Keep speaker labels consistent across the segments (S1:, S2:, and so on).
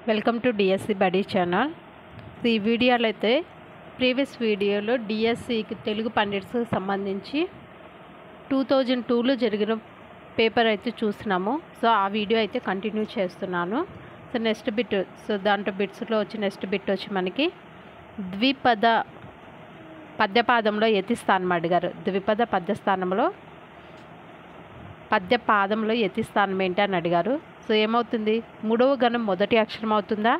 S1: Welcome to DSC buddy channel. ఈ వీడియోలో అయితే ప్రీవియస్ వీడియోలో డిఎస్సికి తెలుగు పండిట్స్కి సంబంధించి 2002లో జరిగిన పేపర్ అయితే చూస్తున్నాము. సో ఆ వీడియో అయితే కంటిన్యూ చేస్తున్నాను. సో నెక్స్ట్ బిట్, దాంట్లో బిట్స్లో వచ్చి నెక్స్ట్ బిట్ వచ్చి మనకి ద్విపద పద్యపాదంలో యతిస్థానం అడిగారు. ద్విపద పద్యపాదంలో యతిస్థానం ఏంటి అని అడిగారు. సో ఏమవుతుంది? మూడవ గణం మొదటి అక్షరం అవుతుందా,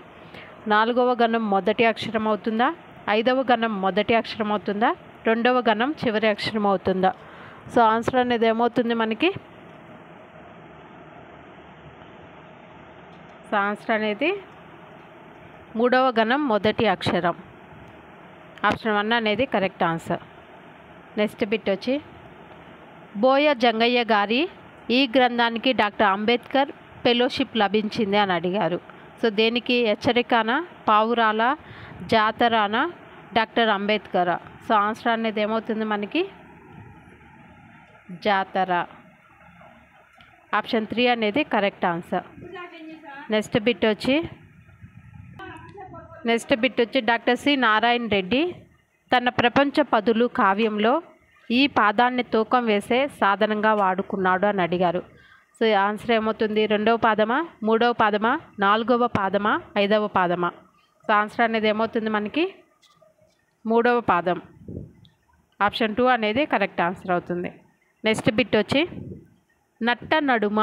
S1: నాలుగవ గణం మొదటి అక్షరం అవుతుందా, ఐదవ గణం మొదటి అక్షరం అవుతుందా, రెండవ గణం చివరి అక్షరం అవుతుందా? సో ఆన్సర్ అనేది ఏమవుతుంది మనకి? సో ఆన్సర్ అనేది మూడవ గణం మొదటి అక్షరం. ఆప్షన్ 1 అనేది కరెక్ట్ ఆన్సర్. నెక్స్ట్ బిట్ వచ్చి బోయ జంగయ్య గారి ఈ గ్రంథానికి డాక్టర్ అంబేద్కర్ ఫెలోషిప్ లభించింది అని అడిగారు. సో దేనికి? హెచ్చరికనా, పావురాల, జాతరానా, డాక్టర్ అంబేద్కర్? సో ఆన్సర్ అనేది ఏమవుతుంది మనకి? జాతర. ఆప్షన్ 3 అనేది కరెక్ట్ ఆన్సర్. నెక్స్ట్ బిట్ వచ్చి డాక్టర్ సి నారాయణ రెడ్డి తన ప్రపంచ పదులు కావ్యంలో ఈ పాదాన్ని తూకం వేసే సాధనంగా వాడుకున్నాడు అని అడిగారు. సో ఆన్సర్ ఏమవుతుంది? రెండవ పాదమా, మూడవ పాదమా, నాలుగవ పాదమా, ఐదవ పాదమా? సో ఆన్సర్ అనేది ఏమవుతుంది మనకి? మూడవ పాదం. ఆప్షన్ 2 అనేది కరెక్ట్ ఆన్సర్ అవుతుంది. నెక్స్ట్ బిట్ వచ్చి నట్ట నడుమ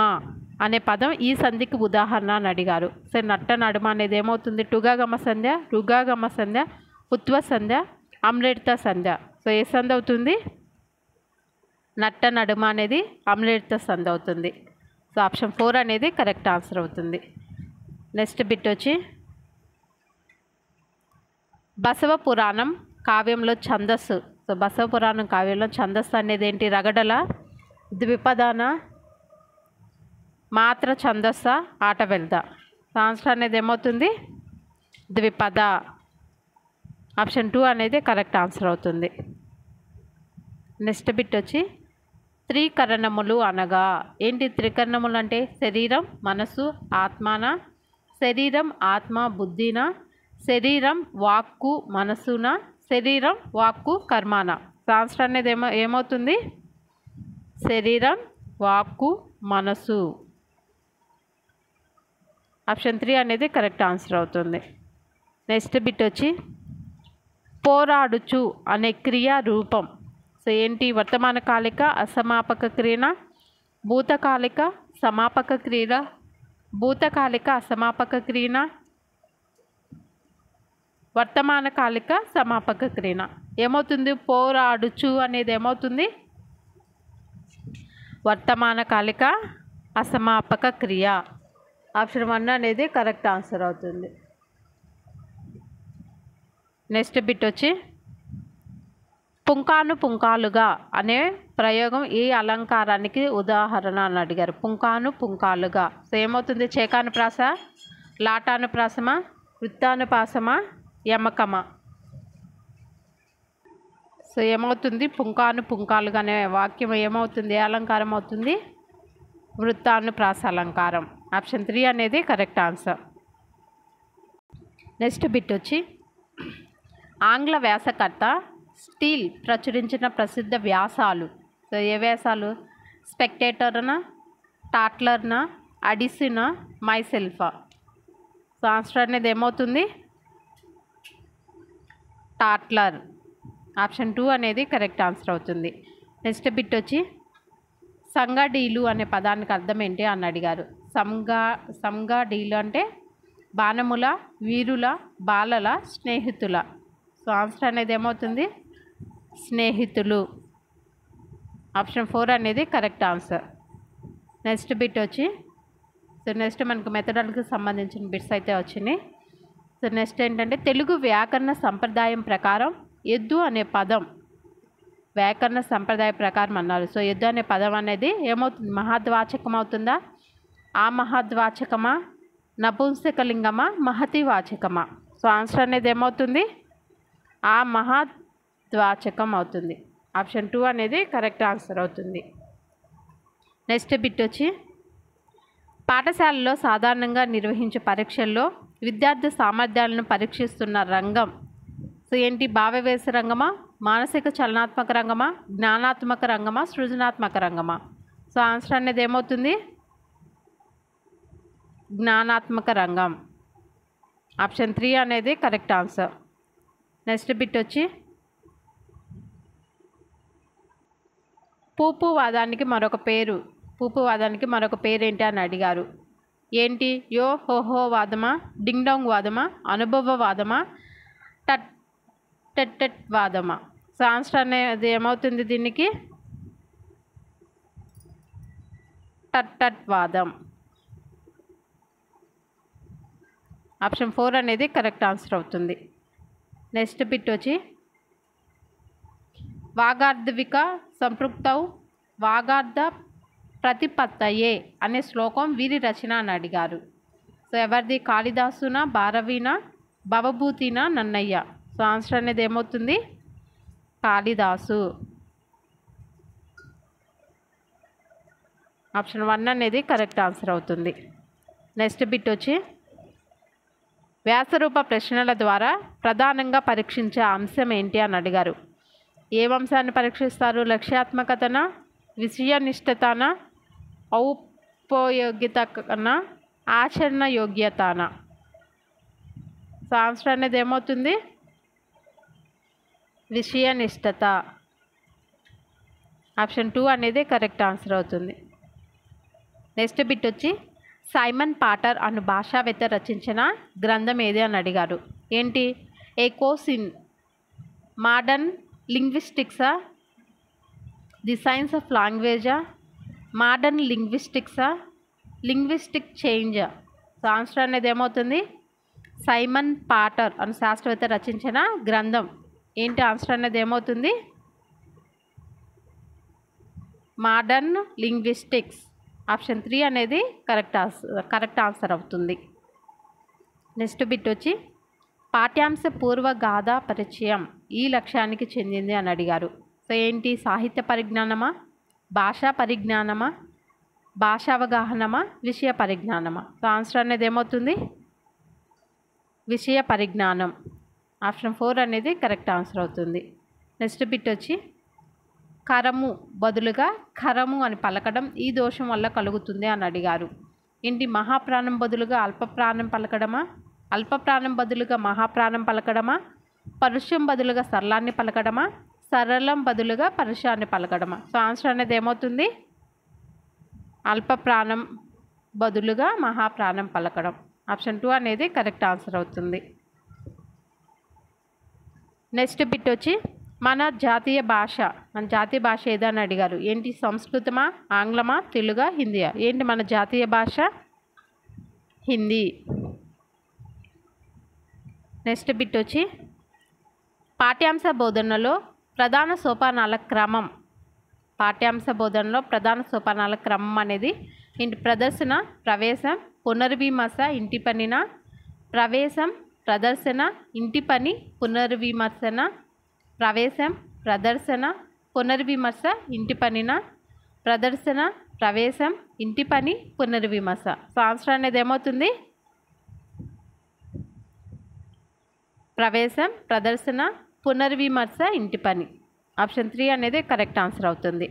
S1: అనే పదం ఈ సంధికి ఉదాహరణ అని అడిగారు. సో నట్ట నడుమ అనేది ఏమవుతుంది? టుగాగమ సంధ్య, రుగాగమ సంధ్య, ఉత్వ సంధ్య, అమ్లేడ్త సంధ్య. సో ఏ సంధి అవుతుంది? నట్ట నడుమ అనేది అమ్లేడ్త సంధి అవుతుంది. సో ఆప్షన్ 4 అనేది కరెక్ట్ ఆన్సర్ అవుతుంది. నెక్స్ట్ బిట్ వచ్చి బసవ పురాణం కావ్యంలో ఛందస్సు. సో బసవ పురాణం కావ్యంలో ఛందస్సు అనేది ఏంటి? రగడల, ద్విపదాన, మాత్ర ఛందస్స, ఆట వెళ్దా? ఆన్సర్ అనేది ఏమవుతుంది? ద్విపద. ఆప్షన్ 2 అనేది కరెక్ట్ ఆన్సర్ అవుతుంది. నెక్స్ట్ బిట్ వచ్చి త్రికరణములు అనగా ఏంటి? త్రికరణములు అంటే శరీరం, మనసు, ఆత్మాన, శరీరం, ఆత్మ, బుద్ధిన, శరీరం, వాక్కు, మనసున, శరీరం, వాక్కు, కర్మాన. ఆన్సర్ అనేది ఏమవుతుంది? శరీరం, వాక్కు, మనసు. ఆప్షన్ 3 అనేది కరెక్ట్ ఆన్సర్ అవుతుంది. నెక్స్ట్ బిట్ వచ్చి పోరాడుచు అనే క్రియా రూపం. సో ఏంటి? వర్తమాన కాలిక, అసమాపక క్రియన, భూతకాలిక, సమాపక క్రియ, భూతకాలిక, అసమాపక క్రియన, వర్తమాన కాలిక, సమాపక క్రియన. ఏమవుతుంది? పోరాడుచు అనేది ఏమవుతుంది? వర్తమాన కాలిక, అసమాపక క్రియ. ఆప్షన్ 1 అనేది కరెక్ట్ ఆన్సర్ అవుతుంది. నెక్స్ట్ బిట్ వచ్చి పుంకాను పుంకాలుగా అనే ప్రయోగం ఈ అలంకారానికి ఉదాహరణ అని అడిగారు. పుంకాను పుంకాలుగా. సో ఏమవుతుంది? చేకానుప్రాస, లాటానుప్రాసమా, వృత్తానుపాసమా, యమకమా? సో ఏమవుతుంది? పుంకాను పుంకాలుగా అనే వాక్యం ఏమవుతుంది? ఏ అలంకారం అవుతుంది? వృత్తానుప్రాస అలంకారం. ఆప్షన్ 3 అనేది కరెక్ట్ ఆన్సర్. నెక్స్ట్ బిట్ వచ్చి ఆంగ్ల వ్యాసకర్త స్టీల్ ప్రచురించిన ప్రసిద్ధ వ్యాసాలు. సో ఏ వ్యాసాలు? స్పెక్టేటర్నా, టాట్లర్నా, అడిసినా, మైసెల్ఫా? సో ఆన్సర్ అనేది ఏమవుతుంది? టాట్లర్. ఆప్షన్ 2 అనేది కరెక్ట్ ఆన్సర్ అవుతుంది. నెక్స్ట్ బిట్ వచ్చి సంగడీలు అనే పదానికి అర్థం ఏంటి అని అడిగారు. సంగడీలు అంటే బాణముల, వీరుల, బాలల, స్నేహితుల. సో ఆన్సర్ అనేది ఏమవుతుంది? స్నేహితులు. ఆప్షన్ 4 అనేది కరెక్ట్ ఆన్సర్. నెక్స్ట్ బిట్ వచ్చి నెక్స్ట్ మనకు మెథడాలజీకి సంబంధించిన బిట్స్ అయితే వచ్చినాయి. సో నెక్స్ట్ ఏంటంటే తెలుగు వ్యాకరణ సంప్రదాయం ప్రకారం ఎద్దు అనే పదం వ్యాకరణ సంప్రదాయ ప్రకారం అన్నారు. సో ఎద్దు అనే పదం అనేది ఏమవుతుంది? మహద్వాచకం అవుతుందా, ఆ మహద్వాచకమా, నపుంసకలింగమా, మహతి వాచకమా? సో ఆన్సర్ అనేది ఏమవుతుంది? ఆ మహద్వాచకం అవుతుంది. ఆప్షన్ 2 అనేది కరెక్ట్ ఆన్సర్ అవుతుంది. నెక్స్ట్ బిట్ వచ్చి పాఠశాలలో సాధారణంగా నిర్వహించే పరీక్షల్లో విద్యార్థి సామర్థ్యాలను పరీక్షిస్తున్న రంగం. సో ఏంటి? భావవేశ రంగమా, మానసిక చలనాత్మక రంగమా, జ్ఞానాత్మక రంగమా, సృజనాత్మక రంగమా? సో ఆన్సర్ అనేది ఏమవుతుంది? జ్ఞానాత్మక రంగం. ఆప్షన్ 3 అనేది కరెక్ట్ ఆన్సర్. నెక్స్ట్ బిట్ వచ్చి పూపువాదానికి మరొక పేరు. పూపువాదానికి మరొక పేరు ఏంటి అని అడిగారు. ఏంటి? యో హోహో వాదమా, డింగ్ డాంగ్ వాదమా, అనుభవవాదమా, టెట్ వాదమా? సో ఆన్సర్ అనేది ఏమవుతుంది దీనికి? టట్ వాదం. ఆప్షన్ 4 అనేది కరెక్ట్ ఆన్సర్ అవుతుంది. నెక్స్ట్ బిట్ వచ్చి వాగార్థవిక సంపృక్తౌ వాగార్థ ప్రతిపత్తయే అనే శ్లోకం వీరి రచన అని అడిగారు. సో ఎవరిది? కాళిదాసున, భారవీన, భవభూతిన, నన్నయ్య? సో ఆన్సర్ అనేది ఏమవుతుంది? కాళిదాసు. ఆప్షన్ 1 అనేది కరెక్ట్ ఆన్సర్ అవుతుంది. నెక్స్ట్ బిట్ వచ్చి వ్యాసరూప ప్రశ్నల ద్వారా ప్రధానంగా పరీక్షించే అంశం ఏంటి అని అడిగారు. ఏ అంశాన్ని పరీక్షిస్తారు? లక్ష్యాత్మకతన, విషయనిష్టతన, ఔపయోగితన, ఆచరణ యోగ్యతన? సో ఆన్సర్ అనేది ఏమవుతుంది? విషయనిష్టత. ఆప్షన్ 2 అనేది కరెక్ట్ ఆన్సర్ అవుతుంది. నెక్స్ట్ బిట్ వచ్చి సైమన్ పాటర్ అను భాషావేత్త రచించిన గ్రంథం ఏది అని అడిగారు. ఏంటి? ఏ కోర్స్ ఇన్ మోడర్న్ లింగ్విస్టిక్సా, ది సైన్స్ ఆఫ్ లాంగ్వేజా, మోడర్న్ లింగ్విస్టిక్సా, లింగ్విస్టిక్ చేంజ్? సో ఆన్సర్ అనేది ఏమవుతుంది? సైమన్ పాటర్ అను శాస్త్రవేత్త రచించిన గ్రంథం ఏంటి? ఆన్సర్ అనేది ఏమవుతుంది? Modern linguistics. ఆప్షన్ 3 అనేది కరెక్ట్ ఆన్సర్ అవుతుంది. నెక్స్ట్ బిట్ వచ్చి పాఠ్యాంశ పూర్వగాథ పరిచయం ఈ లక్ష్యానికి చెందింది అని అడిగారు. సో ఏంటి? సాహిత్య పరిజ్ఞానమా, భాషా పరిజ్ఞానమా, భాషావగాహనమా, విషయ పరిజ్ఞానమా? సో ఆన్సర్ అనేది ఏమవుతుంది? విషయ పరిజ్ఞానం. ఆప్షన్ 4 అనేది కరెక్ట్ ఆన్సర్ అవుతుంది. నెక్స్ట్ బిట్ వచ్చి కరము బదులుగా ఖరము అని పలకడం ఈ దోషం వల్ల కలుగుతుంది అని అడిగారు. ఏంటి? మహాప్రాణం బదులుగా అల్పప్రాణం పలకడమా, అల్పప్రాణం బదులుగా మహాప్రాణం పలకడమా, పరుషం బదులుగా సరళాన్ని పలకడమా, సరళం బదులుగా పరుషాన్ని పలకడమా? సో ఆన్సర్ అనేది ఏమవుతుంది? అల్పప్రాణం బదులుగా మహాప్రాణం పలకడం. ఆప్షన్ 2 అనేది కరెక్ట్ ఆన్సర్ అవుతుంది. నెక్స్ట్ బిట్ వచ్చి మన జాతీయ భాష ఏదని అడిగారు. ఏంటి? సంస్కృతమా, ఆంగ్లమా, తెలుగా, హిందీయా? ఏంటి మన జాతీయ భాష? హిందీ. నెక్స్ట్ బిట్ వచ్చి పాఠ్యాంశ బోధనలో ప్రధాన సోపానాల క్రమం అనేది ఏంటి? ప్రదర్శన, ప్రవేశం, పునర్విమర్శ, ఇంటి పనిన, ప్రవేశం, ప్రదర్శన, ఇంటి పని, పునర్విమర్శన, ప్రవేశం, ప్రదర్శన, పునర్విమర్శ, ఇంటి పనిన, ప్రదర్శన, ప్రవేశం, ఇంటి పని, పునర్విమర్శ? సో ఆన్సర్ అనేది ఏమవుతుంది? ప్రవేశం, ప్రదర్శన, పునర్విమర్శ, ఇంటి పని. ఆప్షన్ 3 అనేది కరెక్ట్ ఆన్సర్ అవుతుంది.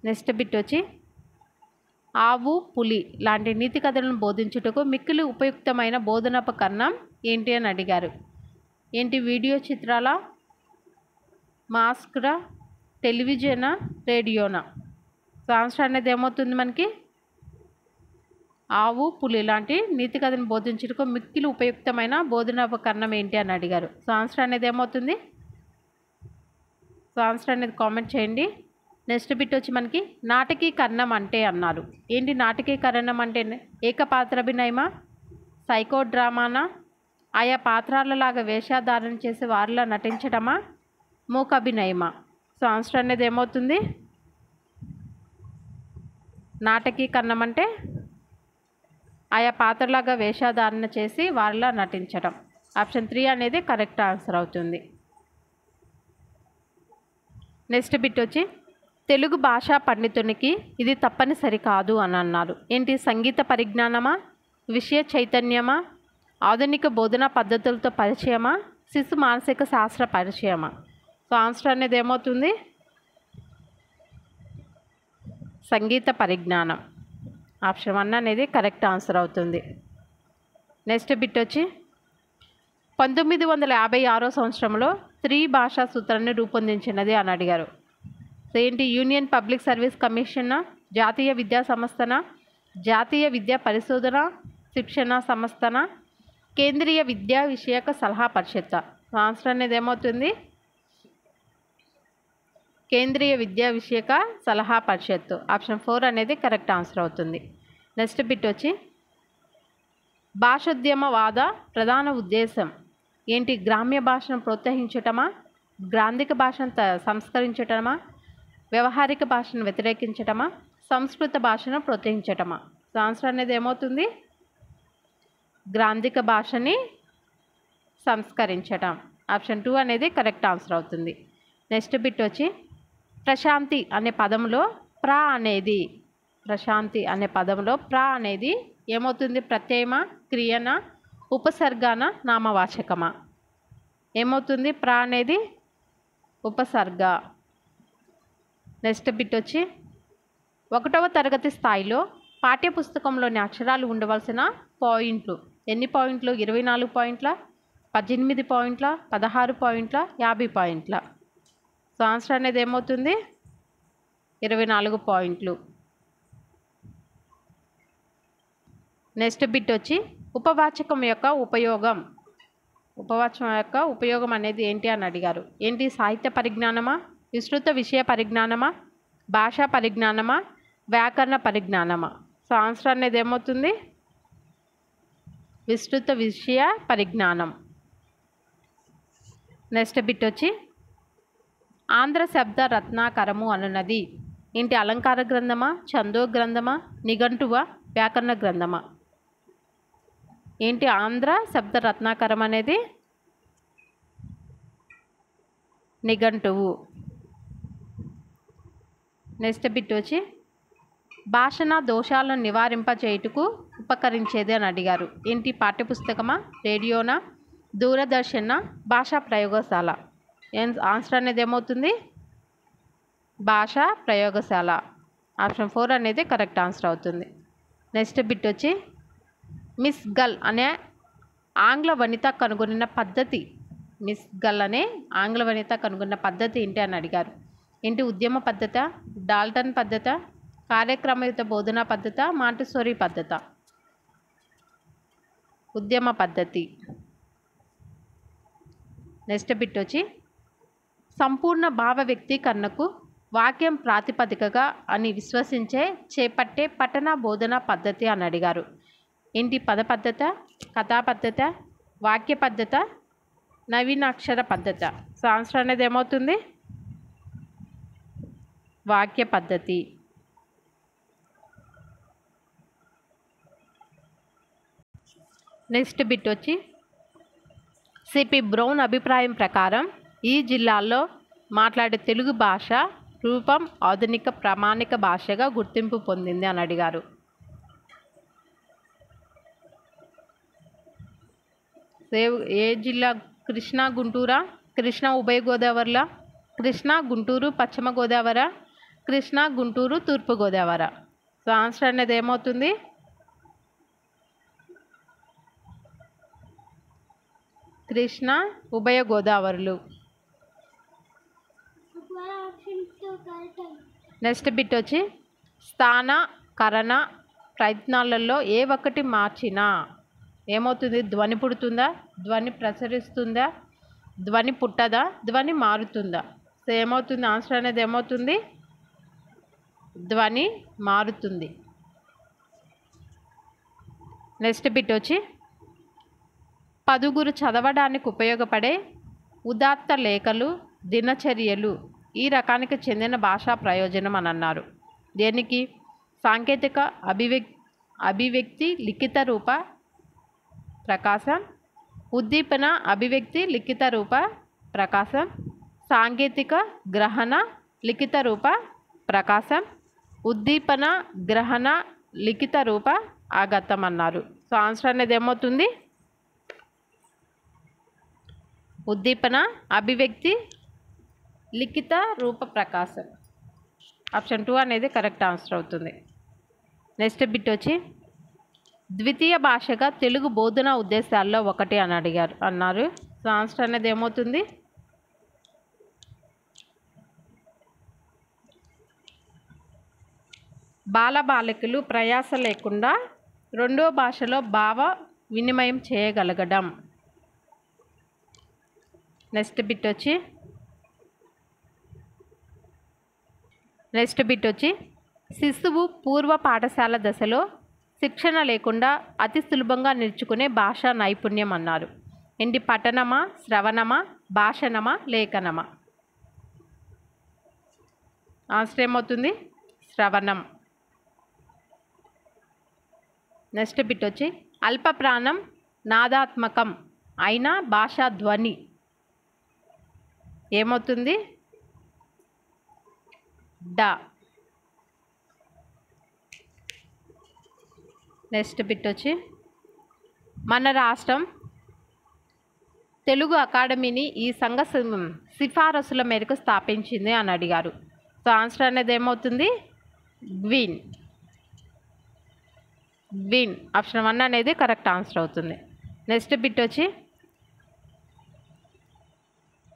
S1: నెక్స్ట్ బిట్ వచ్చి ఆవు, పులి లాంటి నీతి కథలను బోధించుటకు మిక్కిలి ఉపయుక్తమైన బోధనోపకరణం ఏంటి అని అడిగారు. ఏంటి? వీడియో చిత్రాల, మాస్క్రా, టెలివిజనా, రేడియోనా? సో ఆన్సర్ అనేది ఏమవుతుంది మనకి? ఆవు, పులి లాంటి నీతి కథను బోధించుటకు మిక్కిలి ఉపయుక్తమైన బోధనోపకరణం ఏంటి అని అడిగారు. సో ఆన్సర్ అనేది ఏమవుతుంది? సో ఆన్సర్ అనేది కామెంట్ చేయండి. నెక్స్ట్ బిట్ వచ్చి మనకి నాటకీకరణం అంటే అన్నారు. ఏంటి నాటకీకరణం అంటే? ఏకపాత్రాభినయమా, సైకో డ్రామానా, ఆయా పాత్రలలాగా వేషధారణ చేసి వారిలో నటించడమా, మూకాభినయమా? సో ఆన్సర్ అనేది ఏమవుతుంది? నాటకీకరణం అంటే ఆయా పాత్రలాగా వేషధారణ చేసి వారిలో నటించడం. ఆప్షన్ 3 అనేది కరెక్ట్ ఆన్సర్ అవుతుంది. నెక్స్ట్ బిట్ వచ్చి తెలుగు భాషా పండితునికి ఇది తప్పనిసరి కాదు అని అన్నారు. ఏంటి? సంగీత పరిజ్ఞానమా, విషయ చైతన్యమా, ఆధునిక బోధనా పద్ధతులతో పరిచయమా, శిశు మానసిక శాస్త్ర పరిచయమా? సో ఆన్సర్ అనేది ఏమవుతుంది? సంగీత పరిజ్ఞానం. ఆప్షన్ 1 అనేది కరెక్ట్ ఆన్సర్ అవుతుంది. నెక్స్ట్ బిట్ వచ్చి 1956 సంవత్సరంలో త్రిభాషా సూత్రాన్ని రూపొందించినది అని అడిగారు. సో ఏంటి? యూనియన్ పబ్లిక్ సర్వీస్ కమిషన్, జాతీయ విద్యా సంస్థన, జాతీయ విద్యా పరిశోధన శిక్షణ సంస్థన, కేంద్రీయ విద్యా విషయక సలహా పరిషత్. ఆన్సర్ అనేది ఏమవుతుంది? కేంద్రీయ విద్యా విషయక సలహా పరిషత్. ఆప్షన్ 4 అనేది కరెక్ట్ ఆన్సర్ అవుతుంది. నెక్స్ట్ బిట్ వచ్చి భాషోద్యమవాద ప్రధాన ఉద్దేశం ఏంటి? గ్రామ్య భాషను ప్రోత్సహించటమా, గ్రాంధిక భాషను సంస్కరించటమా, వ్యవహారిక భాషను వ్యతిరేకించటమా, సంస్కృత భాషను ప్రోత్సహించటమా? సో ఆన్సర్ అనేది ఏమవుతుంది? గ్రాంధిక భాషని సంస్కరించటం. ఆప్షన్ 2 అనేది కరెక్ట్ ఆన్సర్ అవుతుంది. నెక్స్ట్ బిట్ వచ్చి ప్రశాంతి అనే పదంలో ప్రశాంతి అనే పదంలో అనేది ఏమవుతుంది? ప్రత్యయమా, క్రియనా, ఉపసర్గన, నామవాచకమా? ఏమవుతుంది? అనేది ఉపసర్గ. నెక్స్ట్ బిట్ వచ్చి 1వ తరగతి స్థాయిలో పాఠ్యపుస్తకంలోని అక్షరాలు ఉండవలసిన పాయింట్లు ఎన్ని పాయింట్లు? 24 పాయింట్ల, 18 పాయింట్ల, 16 పాయింట్ల, 50 పాయింట్ల? సో ఆన్సర్ అనేది ఏమవుతుంది? 24 పాయింట్లు. నెక్స్ట్ బిట్ వచ్చి ఉపవాచకం యొక్క ఉపయోగం అనేది ఏంటి అని అడిగారు. ఏంటి? సాహిత్య పరిజ్ఞానమా, విస్తృత విషయ పరిజ్ఞానమా, భాషా పరిజ్ఞానమా, వ్యాకరణ పరిజ్ఞానమా? సో ఆన్సర్ అనేది ఏమవుతుంది? విస్తృత విషయ పరిజ్ఞానం. నెక్స్ట్ బిట్ వచ్చి ఆంధ్ర శబ్ద రత్నాకరము అనున్నది ఏంటి? అలంకార గ్రంథమా, ఛందో గ్రంథమా, నిఘంటువా, వ్యాకరణ గ్రంథమా? ఏంటి? ఆంధ్ర శబ్ద రత్నాకరం అనేది నిఘంటువు. నెక్స్ట్ బిట్ వచ్చి భాషణ దోషాలను నివారింపచేయుటకు ఉపకరించేది అని అడిగారు. ఏంటి? పాఠ్యపుస్తకమా, రేడియోనా, దూరదర్శన, భాషా ప్రయోగశాల? ఆన్సర్ అనేది ఏమవుతుంది? భాషా ప్రయోగశాల. ఆప్షన్ 4 అనేది కరెక్ట్ ఆన్సర్ అవుతుంది. నెక్స్ట్ బిట్ వచ్చి మిస్ గల్ అనే ఆంగ్ల వనిత కనుగొన్న పద్ధతి ఏంటి అని అడిగారు. ఏంటి? ఉద్యమ పద్ధత, డాల్టన్ పద్ధత, కార్యక్రమయుత బోధనా పద్ధత, మాంటిసోరీ పద్ధత? ఉద్యమ పద్ధతి. నెక్స్ట్ బిట్ వచ్చి సంపూర్ణ భావ వ్యక్తీకరణకు వాక్యం ప్రాతిపదికగా అని చేపట్టే పఠన బోధనా పద్ధతి అని అడిగారు. ఏంటి? పద పద్ధత, కథా పద్ధత, వాక్య పద్ధత, నవీనాక్షర పద్ధత? సో ఆన్సర్ అనేది ఏమవుతుంది? వాక్య పద్ధతి. నెక్స్ట్ బిట్ వచ్చి సిపి బ్రౌన్ అభిప్రాయం ప్రకారం ఈ జిల్లాల్లో మాట్లాడే తెలుగు భాష రూపం ఆధునిక ప్రామాణిక భాషగా గుర్తింపు పొందింది అని అడిగారు. ఏ జిల్లా? కృష్ణా, గుంటూరా? కృష్ణా ఉభయ గోదావరిలా? కృష్ణా, గుంటూరు పశ్చిమ గోదావరి? కృష్ణా, గుంటూరు తూర్పు గోదావరి? సో ఆన్సర్ అనేది ఏమవుతుంది? కృష్ణా ఉభయ గోదావరులు. నెక్స్ట్ బిట్ వచ్చి స్థాన కరణ ప్రయత్నాలలో ఏ ఒక్కటి మార్చినా ఏమవుతుంది? ధ్వని పుడుతుందా, ధ్వని ప్రసరిస్తుందా, ధ్వని పుట్టదా, ధ్వని మారుతుందా? సో ఏమవుతుంది? ఆన్సర్ అనేది ఏమవుతుంది? ధ్వని మారుతుంది. నెక్స్ట్ బిట్ వచ్చి పదుగురు చదవడానికి ఉపయోగపడే ఉదాత్త లేఖలు, దినచర్యలు ఈ రకానికి చెందిన భాషా ప్రయోజనం అని అన్నారు. దేనికి? సాంకేతిక అభివ్యక్తి లిఖిత రూప ప్రకాశం, ఉద్దీపన అభివ్యక్తి లిఖిత రూప ప్రకాశం, సాంకేతిక గ్రహణ లిఖిత రూప ప్రకాశం, ఉద్దీపన గ్రహణ లిఖిత రూప ఆగతం అన్నారు. సో ఆన్సర్ అనేది ఏమవుతుంది? ఉద్దీపన, అభివ్యక్తి, లిఖిత రూప ప్రకాశం. ఆప్షన్ 2 అనేది కరెక్ట్ ఆన్సర్ అవుతుంది. నెక్స్ట్ బిట్ వచ్చి ద్వితీయ భాషగా తెలుగు బోధన ఉద్దేశాల్లో ఒకటి అని అన్నారు. సో ఆన్సర్ అనేది ఏమవుతుంది? బాలబాలికలు ప్రయాస లేకుండా రెండో భాషలో భావ వినిమయం చేయగలగడం. నెక్స్ట్ బిట్ వచ్చి శిశువు పూర్వ పాఠశాల దశలో శిక్షణ లేకుండా అతి సులభంగా నేర్చుకునే భాషా నైపుణ్యం అన్నారు. ఏంటి? పఠనమా, శ్రవణమా, భాషణమా, లేఖనమా? ఆన్సర్ ఏమవుతుంది? శ్రవణం. నెక్స్ట్ బిట్ వచ్చి అల్ప ప్రాణం నాదాత్మకం అయిన భాషా ధ్వని ఏమవుతుంది? డా. నెక్స్ట్ బిట్ వచ్చి మన రాష్ట్రం తెలుగు అకాడమీని ఈ సంఘ సిఫారసుల మేరకు స్థాపించింది అని అడిగారు. సో ఆన్సర్ అనేది ఏమవుతుంది? గ్వీన్. ఆప్షన్ 1 అనేది కరెక్ట్ ఆన్సర్ అవుతుంది. నెక్స్ట్ బిట్ వచ్చి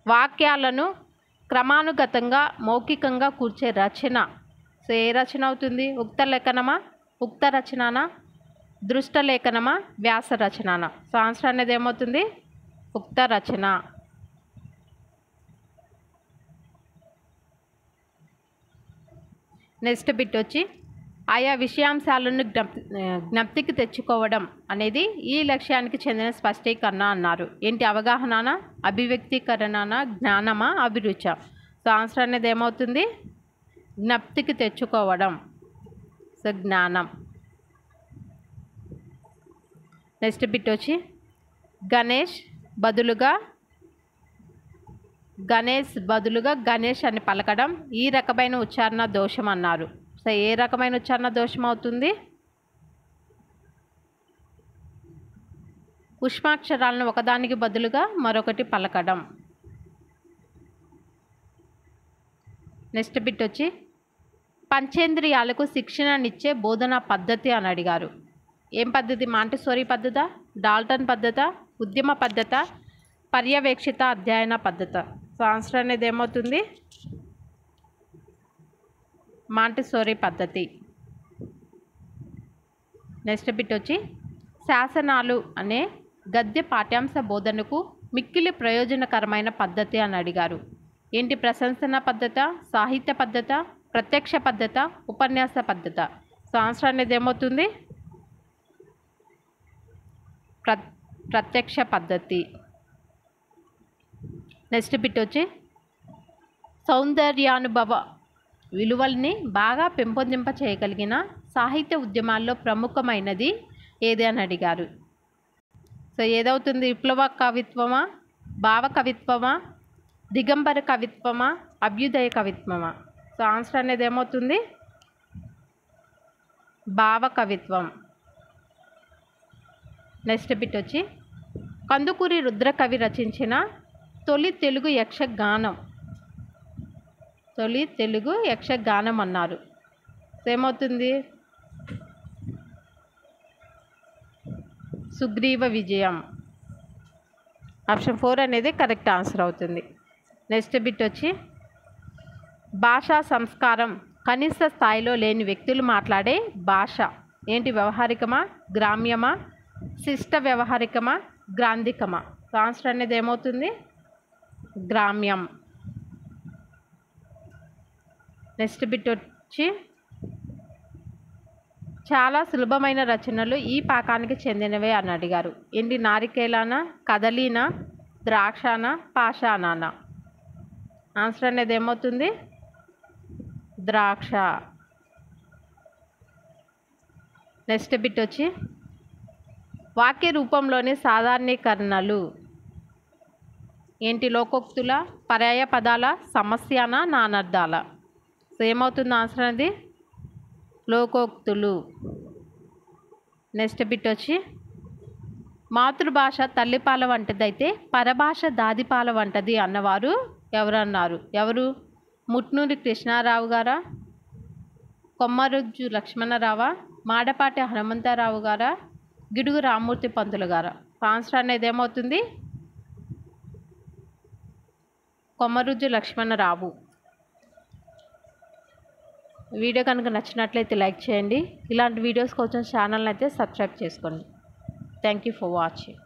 S1: వాక్యాలను క్రమానుగతంగా మౌఖికంగా కూర్చే రచన. సో ఏ రచన అవుతుంది? ఉక్త లేఖనమా, ఉక్త రచననా, దృష్ట లేఖనమా, వ్యాస రచననా? సో ఆన్సర్ అనేది ఏమవుతుంది? ఉక్త రచన. నెక్స్ట్ బిట్ వచ్చి ఆయా విషయాంశాలను జ్ఞప్తికి తెచ్చుకోవడం అనేది ఈ లక్ష్యానికి చెందిన స్పష్టీకరణ అన్నారు. ఏంటి? అవగాహన, అభివ్యక్తీకరణ, జ్ఞానమా, అభిరుచ? సో ఆన్సర్ అనేది ఏమవుతుంది? జ్ఞప్తికి తెచ్చుకోవడం. సో జ్ఞానం. నెక్స్ట్ బిట్ వచ్చి గణేష్ బదులుగా గణేష్ అని పలకడం ఈ రకమైన ఉచ్చారణ దోషం అన్నారు. సో ఏ రకమైన ఉచ్చారణ దోషం అవుతుంది? ఉష్మాక్షరాలను ఒకదానికి బదులుగా మరొకటి పలకడం. నెక్స్ట్ బిట్ వచ్చి పంచేంద్రియాలకు శిక్షణనిచ్చే బోధనా పద్ధతి అని అడిగారు. ఏం పద్ధతి? మాంటిసోరీ పద్ధత, డాల్టన్ పద్ధత, ఉద్యమ పద్ధత, పర్యవేక్షిత అధ్యయన పద్ధత? సో ఆన్సర్ అనేది ఏమవుతుంది? మాంటిసోరీ పద్ధతి. నెక్స్ట్ బిట్ వచ్చి శాసనాలు అనే గద్య పాఠ్యాంశ బోధనకు మిక్కిలి ప్రయోజనకరమైన పద్ధతి అని అడిగారు. ఏంటి? ప్రశంసన పద్ధత, సాహిత్య పద్ధత, ప్రత్యక్ష పద్ధత, ఉపన్యాస పద్ధత? సో ఆన్సర్ అనేది ఏమవుతుంది? ప్రత్యక్ష పద్ధతి. నెక్స్ట్ బిట్ వచ్చి సౌందర్యానుభవ విలువల్ని బాగా పెంపొందింప చేయగలిగిన సాహిత్య ఉద్యమాల్లో ప్రముఖమైనది ఏది అని అడిగారు. సో ఏదవుతుంది? విప్లవ కవిత్వమా, భావ కవిత్వమా, దిగంబర కవిత్వమా, అభ్యుదయ కవిత్వమా? సో ఆన్సర్ అనేది ఏమవుతుంది? భావ కవిత్వం. నెక్స్ట్ బిట్ వచ్చి కందుకూరి రుద్రకవి రచించిన తొలి తెలుగు యక్షగానం అన్నారు. ఏమవుతుంది? సుగ్రీవ విజయం. ఆప్షన్ 4 అనేది కరెక్ట్ ఆన్సర్ అవుతుంది. నెక్స్ట్ బిట్ వచ్చి భాషా సంస్కారం కనీస స్థాయిలో లేని వ్యక్తులు మాట్లాడే భాష ఏంటి? వ్యవహారికమా, గ్రామ్యమా, శిష్ట వ్యవహారికమా, గ్రాంధికమా? ఆన్సర్ అనేది ఏమవుతుంది? గ్రామ్యం. నెక్స్ట్ బిట్ వచ్చి చాలా సులభమైన రచనలు ఈ పాకానికి చెందినవే అని అడిగారు. ఏంటి? నారికేలానా, కదలీనా, ద్రాక్షానా, పాషాణానా? ఆన్సర్ అనేది ఏమవుతుంది? ద్రాక్ష. నెక్స్ట్ బిట్ వచ్చి వాక్య రూపంలోని సాధారణీకరణలు ఏంటి? లోకోక్తుల, పర్యాయ పదాల, సమస్యాన, నానర్థాల? సో ఏమవుతుంది ఆన్సర్ అనేది? లోకోక్తులు. నెక్స్ట్ బిట్ వచ్చి మాతృభాష తల్లిపాల వంటిదైతే పరభాష దాదిపాల వంటిది అన్నవారు ఎవరన్నారు? ఎవరు? ముట్నూరి కృష్ణారావు గారా, కొమ్మరుజ్జు లక్ష్మణరావా, మాడపాటి హనుమంతరావు గారా, గిడుగు రామ్మూర్తి పంతులు గారా? ఆన్సర్ అనేది ఏమవుతుంది? కొమ్మరుజ్జు లక్ష్మణరావు. వీడియో కనుక నచ్చినట్లయితే లైక్ చేయండి. ఇలాంటి వీడియోస్ కోసం ఛానల్ని అయితే సబ్స్క్రైబ్ చేసుకోండి. Thank you for watching.